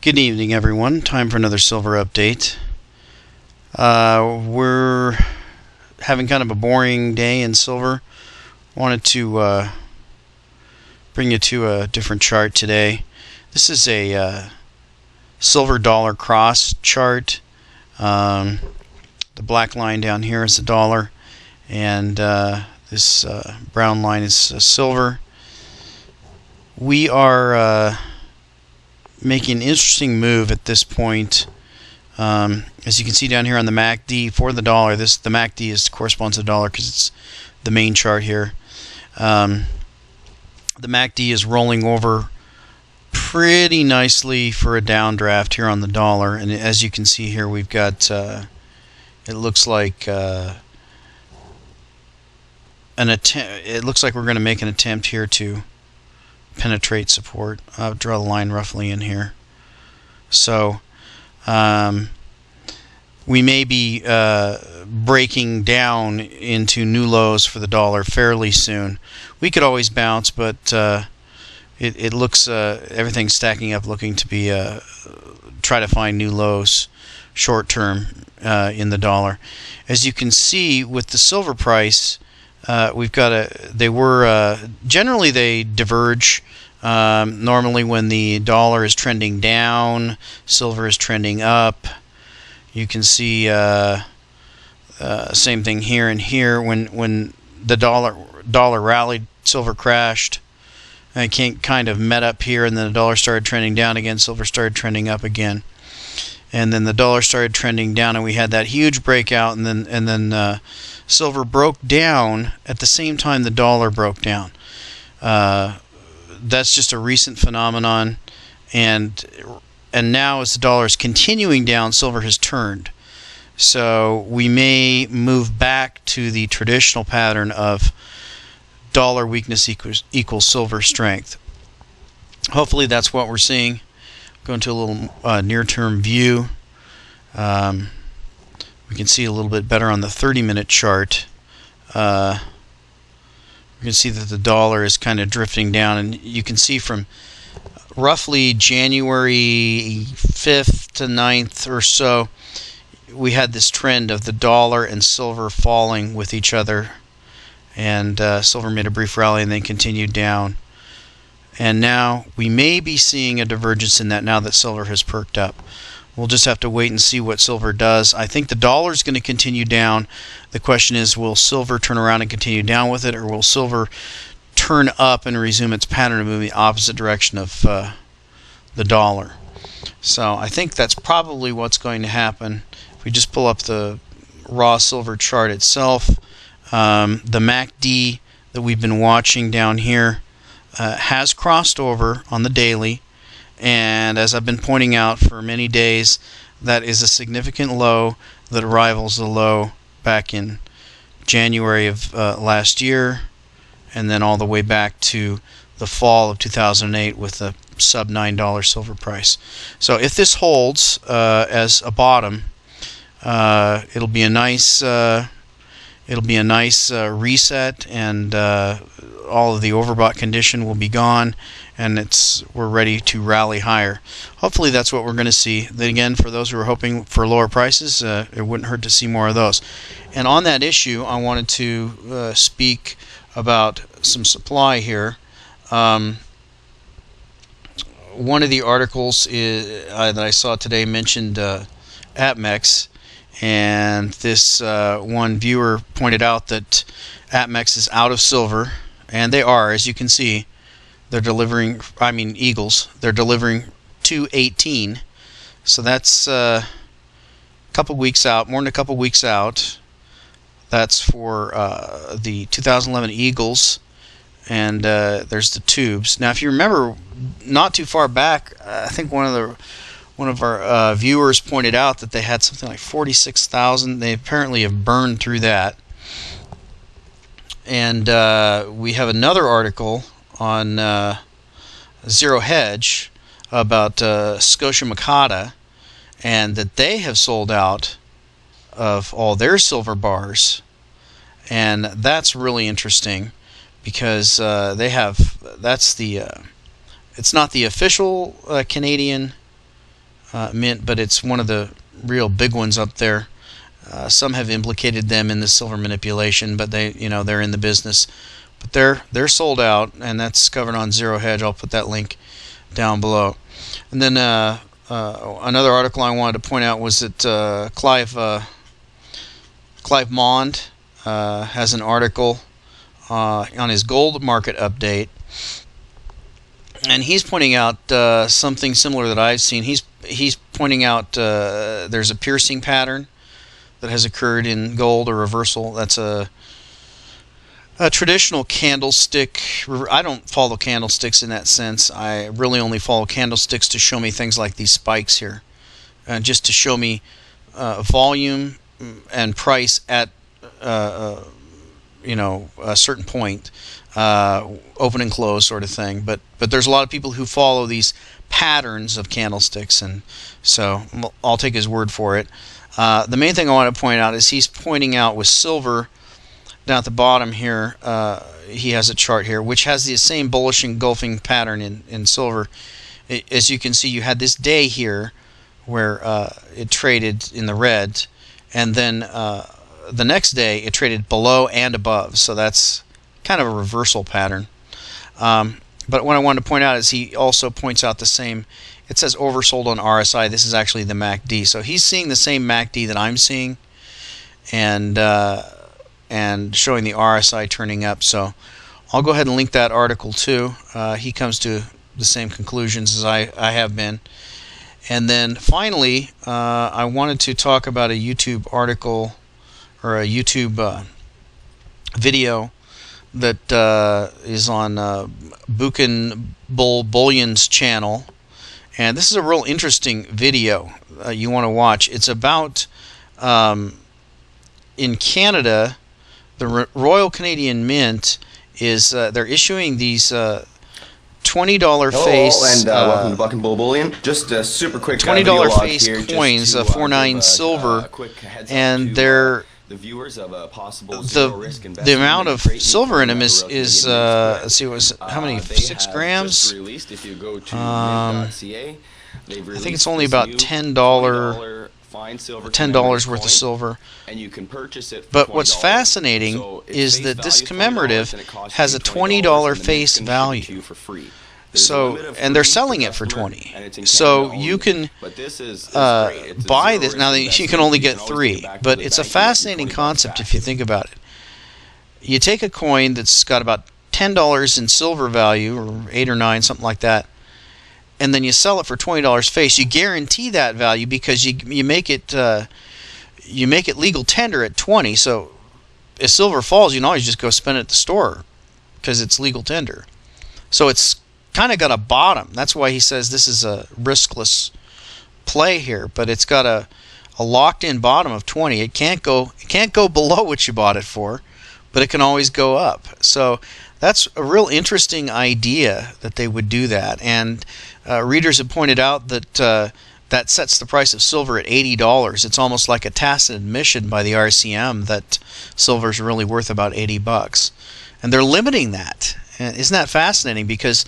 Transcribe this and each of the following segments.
Good evening, everyone. Time for another silver update. We're having kind of a boring day in silver. Wanted to bring you to a different chart today. This is a silver dollar cross chart. The black line down here is the dollar, and this brown line is silver. We are making an interesting move at this point. As you can see down here on the MACD for the dollar, the MACD corresponds to the dollar because it's the main chart here. The MACD is rolling over pretty nicely for a downdraft here on the dollar, and as you can see here, we've got it looks like we're going to make an attempt here to penetrate support. I'll draw the line roughly in here. So we may be breaking down into new lows for the dollar fairly soon. We could always bounce, but it looks everything's stacking up, looking to be try to find new lows short term in the dollar. As you can see with the silver price, we've got generally they diverge. Normally when the dollar is trending down, silver is trending up. You can see same thing here and here. When the dollar rallied, silver crashed. And it kind of met up here, and then the dollar started trending down again. Silver started trending up again, and then the dollar started trending down, and we had that huge breakout, and then silver broke down at the same time the dollar broke down. That's just a recent phenomenon, and now as the dollar is continuing down, silver has turned. So we may move back to the traditional pattern of dollar weakness equals silver strength. Hopefully that's what we're seeing. Go into a little near-term view. We can see a little bit better on the 30-minute chart. We can see that the dollar is kind of drifting down, and you can see from roughly January 5th to 9th or so, we had this trend of the dollar and silver falling with each other, and silver made a brief rally and then continued down. And now we may be seeing a divergence in that now that silver has perked up. We'll just have to wait and see what silver does. I think the dollar is going to continue down. The question is, will silver turn around and continue down with it, or will silver turn up and resume its pattern of moving the opposite direction of the dollar? So I think that's probably what's going to happen. If we just pull up the raw silver chart itself, the MACD that we've been watching down here has crossed over on the daily, and as I've been pointing out for many days, that is a significant low that rivals the low back in January of last year, and then all the way back to the fall of 2008 with a sub $9 silver price. So if this holds as a bottom, it'll be a nice reset, and all of the overbought condition will be gone, and we're ready to rally higher. Hopefully that's what we're going to see. Then again, for those who are hoping for lower prices, it wouldn't hurt to see more of those. And on that issue, I wanted to speak about some supply here. One of the articles that I saw today mentioned APMEX, and this one viewer pointed out that APMEX is out of silver, and they are, as you can see. They're delivering, Eagles, they're delivering 218, so that's a couple weeks out, more than a couple weeks out. That's for the 2011 Eagles, and there's the tubes. Now, if you remember, not too far back, I think one of our viewers pointed out that they had something like 46,000. They apparently have burned through that. And we have another article on Zero Hedge about Scotia Makata, and that they have sold out of all their silver bars, and that's really interesting because they have, it's not the official Canadian mint, but it's one of the real big ones up there. Some have implicated them in the silver manipulation, but they're in the business. But they're sold out, and that's covered on Zero Hedge. I'll put that link down below. And then another article I wanted to point out was that Clive Mond has an article on his gold market update, and he's pointing out something similar that I've seen. He's pointing out there's a piercing pattern that has occurred in gold, or reversal. That's a traditional candlestick. I don't follow candlesticks in that sense. I really only follow candlesticks to show me things like these spikes here, just to show me volume and price at a certain point, open and close sort of thing. But there's a lot of people who follow these patterns of candlesticks, and so I'll take his word for it. The main thing I want to point out is he's pointing out with silver down at the bottom here, he has a chart here which has the same bullish engulfing pattern in silver. As you can see, you had this day here where it traded in the red, and then the next day it traded below and above, so that's kind of a reversal pattern. But what I wanted to point out is he also points out the same. It says oversold on RSI. This is actually the MACD. So he's seeing the same MACD that I'm seeing, and showing the RSI turning up. So I'll go ahead and link that article too. He comes to the same conclusions as I have been. And then finally, I wanted to talk about a YouTube article, or a YouTube video that is on Buchan Bull Bullion's channel. And this is a real interesting video you want to watch. It's about, in Canada, the Royal Canadian Mint is they're issuing these $20 face. And welcome to Buchan Bull Bullion. Just a super quick $20 face coins, 49 silver, and they're the viewers of a possible zero risk investment. The amount of silver in them is let's see, how many? 6 grams. If you go to mint.ca, I think it's only about $10 worth of silver. And you can purchase it for but what's fascinating is that this commemorative has a $20 face value. So, and they're selling it for $20. So you can buy this. Now you can only get 3, but it's a fascinating concept if you think about it. You take a coin that's got about $10 in silver value, or 8 or 9, something like that, and then you sell it for $20 face. You guarantee that value because you make it legal tender at 20. So if silver falls, you can always just go spend it at the store because it's legal tender. So it's kind of got a bottom. That's why he says this is a riskless play here. But it's got a locked-in bottom of 20. It can't go below what you bought it for, but it can always go up. So that's a real interesting idea that they would do that. And readers have pointed out that that sets the price of silver at $80. It's almost like a tacit admission by the RCM that silver is really worth about $80, and they're limiting that. And isn't that fascinating? Because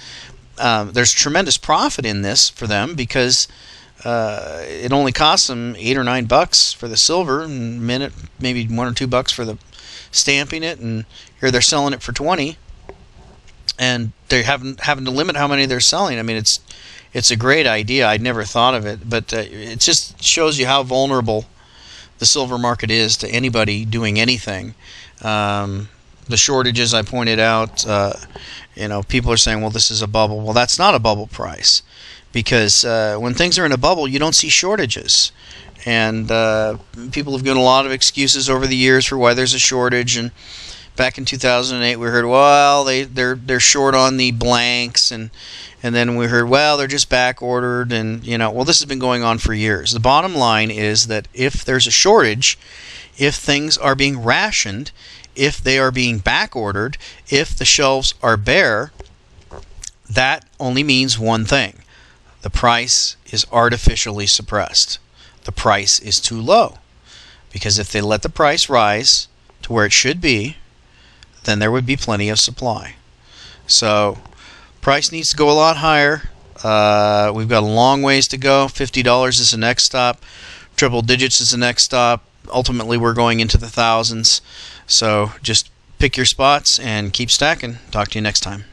there's tremendous profit in this for them, because it only costs them $8 or $9 for the silver, and maybe $1 or $2 for the stamping it, and here they're selling it for 20, and they're having to limit how many they're selling. I mean, it's a great idea. I'd never thought of it, but it just shows you how vulnerable the silver market is to anybody doing anything. The shortages I pointed out, people are saying, well, this is a bubble. Well, that's not a bubble price, because when things are in a bubble, you don't see shortages. And people have given a lot of excuses over the years for why there's a shortage. And back in 2008, we heard, well, they're short on the blanks, and then we heard, well, they're just back ordered, and well, this has been going on for years. The bottom line is that if there's a shortage, if things are being rationed, if they are being back ordered, if the shelves are bare, that only means one thing: the price is artificially suppressed. The price is too low, because if they let the price rise to where it should be, then there would be plenty of supply. So price needs to go a lot higher. We've got a long ways to go. $50 is the next stop. Triple digits is the next stop. Ultimately, we're going into the thousands. So just pick your spots and keep stacking. Talk to you next time.